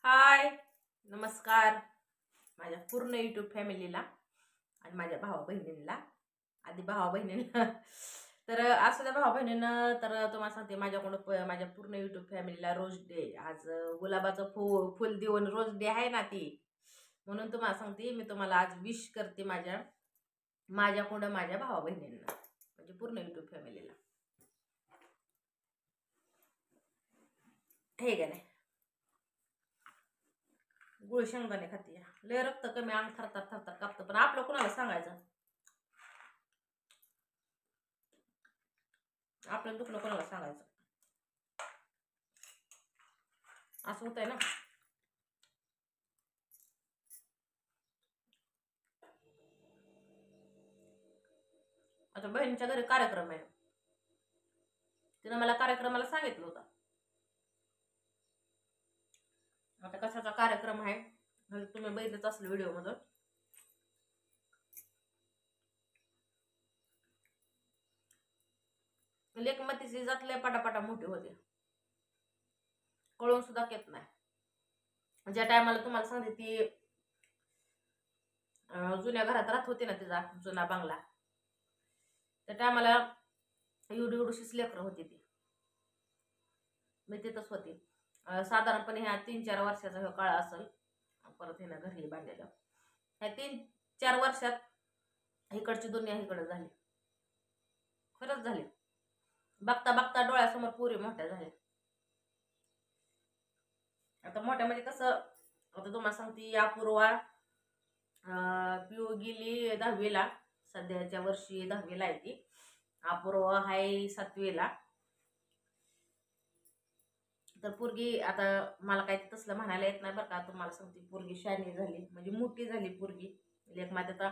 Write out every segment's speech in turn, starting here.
हाय, नमस्कार माझ्या पूर्ण यूट्यूब फॅमिलीला आणि माझ्या भावा बहिणींना. आधी भावा बहिणींना तर असं त्या भावा बहिणींना तर तुम्हाला सांगते माझ्याकडून माझ्या पूर्ण यूट्यूब फॅमिलीला रोज डे. आज गुलाबाचं फुल देऊन रोज डे आहे ना ती, म्हणून तुम्हाला सांगते मी तुम्हाला आज विश करते माझ्याकडून माझ्या भावा बहिणींना, म्हणजे पूर्ण यूट्यूब फॅमिलीला. हे का नाही, गुळ शेंगदाणे खाते. लय रक्त कमी, अंग थरथर थरथर कापतं, पण आपलं कोणाला सांगायचं? आपल्याला दुखणं कोणाला सांगायचं? असं होतंय ना. आता बहिणीच्या घरी कार्यक्रम आहे, तिनं मला कार्यक्रमाला सांगितलं होतं. आता कशाचा कार्यक्रम आहे म्हणजे तुम्ही बघितलंच असलं व्हिडिओ मधून. लेकमतीची जात लय पटापटा मोठी होते, कळून सुद्धा येत नाही. ज्या टायमाला तुम्हाला सांगते ती जुन्या घरात राहत होती ना, तिचा जुना बंगला, त्या टायमाला एवढी एवढीशीच लेकरं होती ती. मी तिथंच होती. साधारणपणे ह्या 3-4 वर्षाचा हा काळ असेल. परत हिनं घरी बांधलेलं. ह्या 3-4 वर्षात इकडची दुनिया इकडं झाली, खरंच झाली. बघता बघता डोळ्यासमोर पुरी मोठ्या झाल्या. आता मोठ्या म्हणजे कसं, आता तुम्हाला सांगते अपूर्वा पिऊ गेली 10वीला, सध्याच्या वर्षी 10वीला आहे ती. अपूर्वा आहे 7वीला. तर पोरगी आता मला काही तसलं म्हणायला येत नाही बरं का. तुम्हाला सांगते पोरगी शानी झाली, म्हणजे मोठी झाली पोरगी. लेक माझ्या आता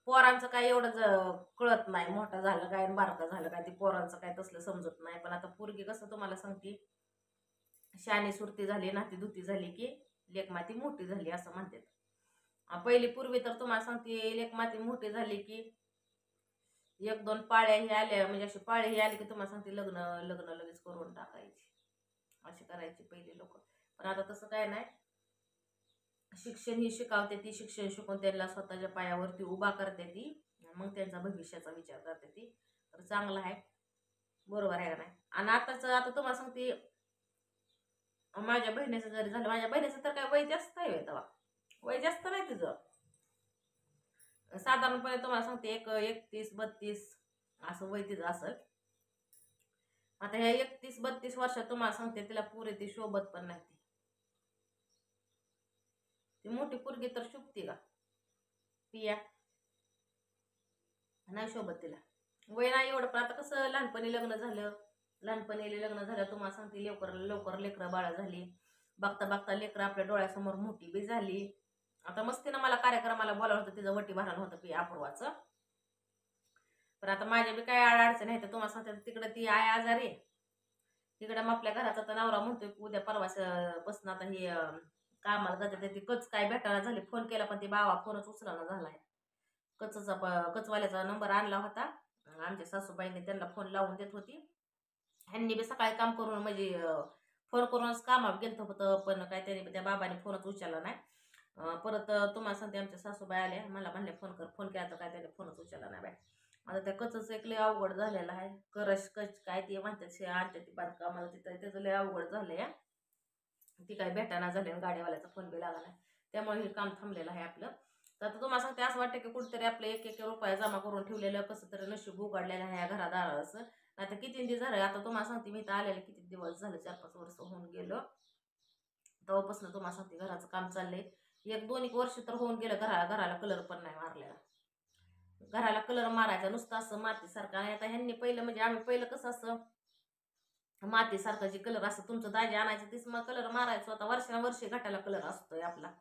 पोरांचं काय एवढं कळत नाही, मोठा झालं काय बारका झालं काय, ते पोरांचं काय तसलं समजत नाही. पण आता पोरगी कसं तुम्हाला सांगते, शानी सुरती झाली, नाती दुती झाली की लेकमाती मोठी झाली असं म्हणतात. पहिली पूर्वी तर तुम्हाला सांगते लेकमाती मोठी झाली की 1-2 पाळ्या ही आल्या, म्हणजे अशी पाळी ही आली की तुम्हाला सांगते लग्न लग्न लगेच करून टाकायची, अशी करायची पहिले लोक. पण आता तसं काय नाही. शिक्षण ही शिकावते ती, शिक्षण शिकून त्यांना स्वतःच्या पायावरती उभा करते ती, मग त्यांचा भविष्याचा विचार करते ती. तर चांगलं आहे, बरोबर आहे का नाही? आणि आता तुम्हाला सांगते माझ्या बहिणीचं जरी झालं, माझ्या बहिणीचं तर काय वय जास्त आहे तेव्हा, वय जास्त नाही तिचं. साधारणपणे तुम्हाला सांगते 31-32 असं वय तिचं असं. आता ह्या 31-32 वर्षात तुम्हाला सांगते तिला पुरे ती शोभत पण नाही. ती मोठी पोरगी तर शोभते का पिया? नाही शोभत तिला, वय नाही एवढं. पण आता कसं लहानपणी लग्न झालं तुम्हाला सांगते लवकर लवकर लेकरं बाळा झाली. बघता बघता लेकरं आपल्या डोळ्यासमोर मोठी बी झाली. आता मस्तीनं मला कार्यक्रमाला बोलावलं होतं, तिचं वटी भरायला होतं पिया अपूर्वाचं. पण आता माझ्या बी काय अडचण आहे तर तुम्हाला सांगते, तिकडे ती आहे आजारी, तिकडे मग आपल्या घराचा तर नवरा म्हणतोय उद्या परवापासून आता ही कामाला जाते. ती कच काय भेटायला झाली, फोन केला पण ती बाबा फोनच उचलना झालाय. कचवाल्याचा नंबर आणला होता, आमच्या सासूबाईंनी त्यांना फोन लावून देत होती. ह्यांनी बी सकाळी काम करून म्हणजे फोन करूनच कामावर गेलं होतं, पण काय त्याने त्या बाबाने फोनच उचलला नाही. परत तुम्हाला सांगते आमच्या सासूबाई आल्या, मला म्हणले फोन कर, फोन केला तर काय त्याने फोनच उचलला नाही बाय. आता त्या कचच एक लय अवघड झालेलं आहे. कच काय ते म्हणतात आणते ती बांधकामाला, तिथं त्याचं लय अवघड झालंय. ती काय भेटाना झाली, गाडीवाल्याचा फोन बी लागला नाही, त्यामुळे हे काम थांबलेलं आहे आपलं. तर आता तुम्हाला सांगते असं वाटतं की कुठेतरी आपलं 1-1 रुपया जमा करून ठेवलेलं कसं तरी नशीब उघडलेलं आहे या घरादाराचं असं. आता किती दिवस झालं, आता तुम्हाला सांगते मी तर आलेलं किती दिवस झालं, 4-5 वर्ष होऊन गेलं तेव्हापासून. तुम्हाला सांगते घराचं काम चाललंय, 1-2 वर्ष तर होऊन गेलं. घराला कलर पण नाही मारलेला. घराला कलर मारायचा नुसतं असं मातीसारखं. आणि आता ह्यांनी पहिलं म्हणजे आम्ही पहिलं कसं असं मातीसारखं जे कलर असं तुमचं दाजी आणायचं तीच मग कलर मारायचो. आता वर्षानुवर्षी घाटाला कलर असतोय आपला,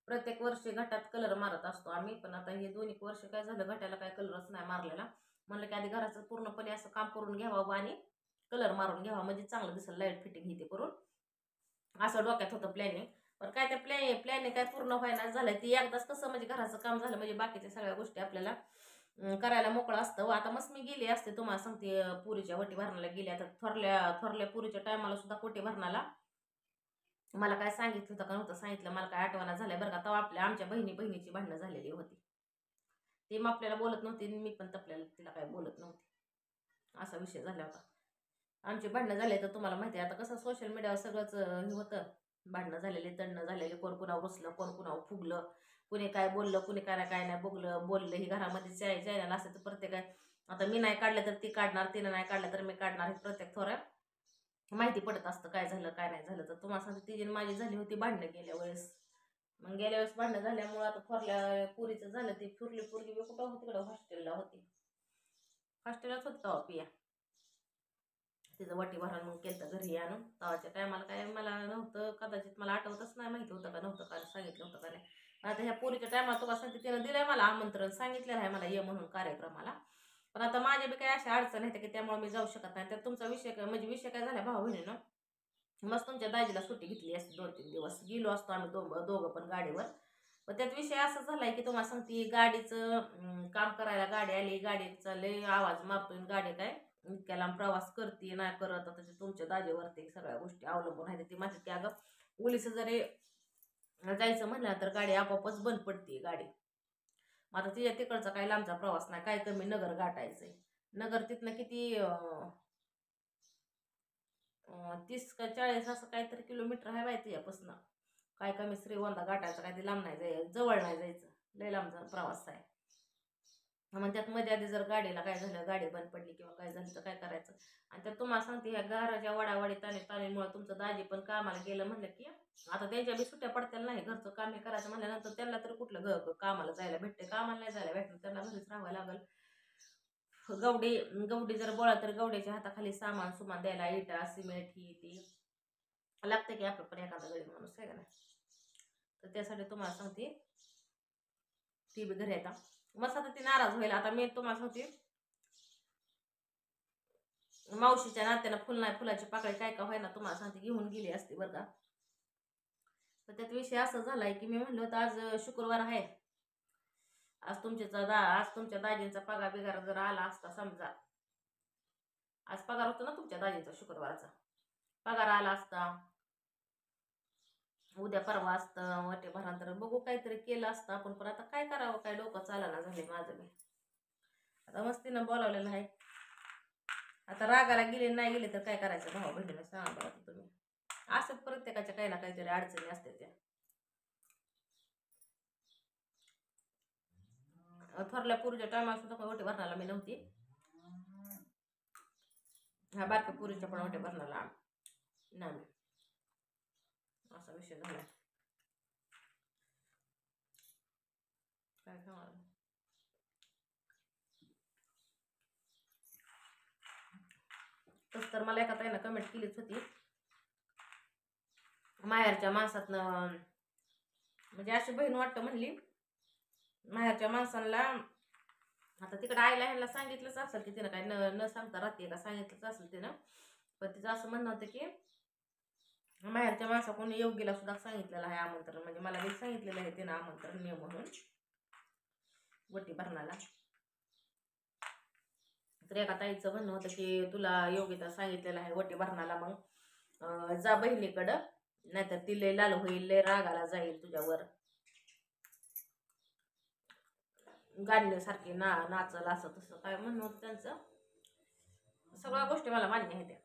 प्रत्येक वर्षी घाटात कलर मारत असतो आम्ही. पण आता हे 2-1 वर्ष काय झालं, घाटाला काय कलरच नाही मारलेला. म्हणलं की आधी घराचं पूर्णपणे असं काम करून घ्यावं आणि कलर मारून घ्यावा, म्हणजे चांगलं दिसेल, लाईट फिटिंग हे ते करून, असं डोक्यात होतं प्लॅनिंग. पण काय त्या प्लॅनिंग काय पूर्ण व्हायला झालंय. ती एकदाच कसं म्हणजे घराचं काम झालं म्हणजे बाकीच्या सगळ्या गोष्टी आपल्याला करायला मोकळं असतं. आता मस्त मी गेले असते तुम्हाला सांगते पुरीच्या वटी भरणाला गेले. आता थोरल्या पुरीच्या टायमाला सुद्धा कोटी भरणाला मला काय सांगितलं होतं का नव्हतं सांगितलं मला काय आठवणा झालंय बरं का. तेव्हा आमच्या बहिणीची भांडणं झालेली होती. ती मग आपल्याला बोलत नव्हती, मी पण आपल्याला तिला काय बोलत नव्हती. असा विषय झाला होता. आमची भांडणं झाले तर तुम्हाला माहिती आहे आता कसं सोशल मीडियावर सगळंच हे होतं. भांडणं झालेले, तंडणं झालेले, कोण कुणावर बसलं, कोण कुणावर फुगलं, कुणी काय बोललं, कुणी काय नाही बोललं ही घरामध्ये चॅनल असतं तर प्रत्येक आता मी नाही काढलं तर ती काढणार, तिनं नाही काढलं तर मी काढणार, हे प्रत्येक थोड्या माहिती पडत असतं काय झालं काय नाही झालं. तर तुम्हाला सांगते तिची माझी झाली होती भांडणं गेल्या वेळेस. मग गेल्या वेळेस भांडणं झाल्यामुळं आता थोरल्या पुरीचं झालं. ती थोरली पोरगी कुठं होती, तिकडं हॉस्टेलला होती. हॉस्टेललाच होतं पिया. तिचं वटी भरण मग केलं घरी आणून. तेव्हाच्या टायमाला काय मला नव्हतं, कदाचित मला आठवतच नाही माहिती होतं का नव्हतं का, सांगितलं होतं का नाही. आता ह्या पोरीच्या टायमाला तुम्हाला सांगते तिनं दिलंय मला आमंत्रण, सांगितलेलं आहे मला ये म्हणून कार्यक्रमाला. पण आता माझ्या बी काही अशा अडचण येते की त्यामुळे मी जाऊ शकत नाही. तर तुमचा विषय काय म्हणजे विषय काय झाला भाऊ बहिणीनं, मस्त तुमच्या दाजीला सुट्टी घेतली असते 2-3 दिवस गेलो असतो आम्ही दोघं पण गाडीवर. पण त्यात विषय असा झालाय की तुम्हाला सांगते गाडीचं काम करायला गाडी आली, गाडीचा लय आवाज मारतोय, गाडी काय इतक्या लांब प्रवास करते नाही करत. आता तुमच्या दाजेवरती सगळ्या गोष्टी अवलंबून आहेत. ती माझी की अगं पोलिस जरी जायचं म्हणलं तर गाडी आपोआपच बंद पडते गाडी. मग आता तिच्या तिकडचा काही लांबचा प्रवास नाही, काय कमी नगर गाठायचंय. नगर तिथनं किती 30 का 40 असं काहीतरी किलोमीटर आहे माहिती यापासून. काय कमी श्रीगोंदा गाठायचं, काय ते लांब नाही जायचं, जवळ नाही जायचं, लय लांबचा प्रवास आहे. मग त्यात मध्ये आधी जर गाडीला काय झालं, गाडी बंद पडली किंवा काय झालं तर काय करायचं. आणि त्यात तुम्हाला सांगते ह्या घराच्या वडावाडी ताणीमुळे तुमचं दाजी पण कामाला गेलं म्हणलं की आता त्यांच्या बी सुट्ट्या पडत्याला नाही. घरचं काम हे करायचं म्हणल्यानंतर त्यांना तर कुठलं कामाला जायला भेटते, कामाला नाही जायला भेटणार, त्यांना घरीच राहावं लागल. गवडी जर बोळा तर गवड्याच्या हाताखाली सामान सुमान द्यायला इटा सिमेंट ही ती लागतं की आपलं पण एखादा गरीब माणूस आहे का नाही. तर त्यासाठी तुम्हाला सांगते ती बी घरी येतात. मस्त आता ती नाराज होईल. आता मी तुम्हाला सांगते मावशीच्या नात्यानं फुल नाही फुलाची पाकळी काय का होईना तुम्हाला सांगते घेऊन गेली असते बरं का. तर त्यात विषय असं झालाय की मी म्हणलं होतं आज शुक्रवार आहे, आज तुमच्या दाजींचा पगार बिगार जर आला असता समजा, आज पगार होतो ना तुमच्या दाजीचा शुक्रवारचा, पगार आला असता उद्या परवा असतं वाटे भरांतर बघू काहीतरी केलं असतं आपण. पण आता काय करावं, काय डोकं चालना झाले माझं मी. आता मस्तीनं बोलावलेलं आहे. आता रागाला गेले नाही गेले तर काय करायचं भाऊ बहिणीला सांगा बरं तुम्ही. असं प्रत्येकाच्या काही ना काहीतरी अडचणी असते त्या. थोरल्या पुरीच्या टायमाला सुद्धा वटे भरणाला मी नव्हती, ह्या बारक्या पुरीच्या पण वटे भरणाला नाही. असा विषय झाला काय सांगा. तस तर मला एका ताईनं कमेंट केलीच होती, माहेरच्या माणसातनं म्हणजे अशी बहीण वाटतं म्हणली, माहेरच्या माणसांना आता तिकडे आईला ह्यांना सांगितलंच असेल की तिनं काय न सांगता राहते का सांगितलंच असेल तिनं. पण तिचं असं म्हणणं होतं की माहेरच्या माणसा कोणी योगीला सुद्धा सांगितलेलं आहे आमंत्रण, म्हणजे मला बी सांगितलेलं आहे तिनं आमंत्रण ये म्हणून वटी भरणाला. तर एका ताईचं म्हणणं होतं की तुला योगिता सांगितलेलं आहे वटी भरणाला, मग जा बहिणीकडं, नाहीतर ती लय लाल होईल, लय रागाला जाईल तुझ्यावर, गाण्यासारखी नाचल असं तसं काय म्हणणं होतं त्यांचं. सगळ्या गोष्टी मला मान्य आहेत त्या.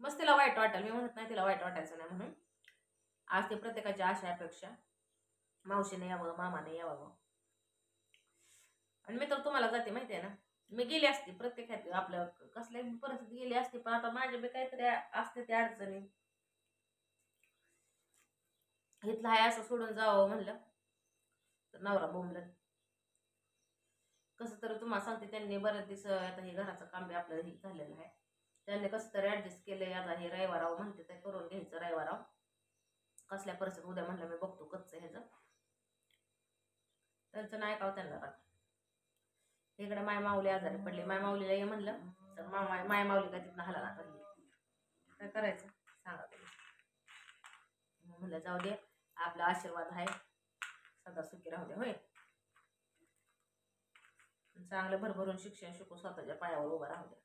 मस्त तिला वाईट वाटेल, मी म्हणत नाही तिला वाईट वाटायचं नाही म्हणून. आज ते प्रत्येकाच्या आशा अपेक्षा, मावशीने यावं मामाने यावं. आणि मी तर तुम्हाला जाते माहिती आहे ना, मी गेली असती प्रत्येकात आपलं कसल्याही परिस्थिती गेली असती, पण आता माझे बी काहीतरी असते त्या अडचणी. इथलं आहे असं सोडून जावं म्हणलं तर नवरा बोंबलं. कसं तरी तुम्हाला सांगते त्यांनी बरेच दिवस आता हे घराचं काम बी आपलं हे झालेलं आहे, त्यांनी कसं तरी ऍडजस्ट केलंय. आता हे रविवाराव म्हणते ते करून घ्यायचं रविवाराव, कसल्या परिस्थितीत उद्या म्हणलं मी बघतो कच्चं ह्याचं, त्यांचं नाही का त्यांना राग. इकडे माय माऊली आजारी पडली, माय माऊलीला ये म्हणलं तर माय माऊली काय तिथनं हलाला करली, काय करायचं सांगा तुम्ही. म्हणलं जाऊ दे, आपला आशीर्वाद आहे, सदा सुखी राहू दे, होय चांगलं भरभरून शिक्षण शिकू, स्वतःच्या पायावर उभं राहू दे.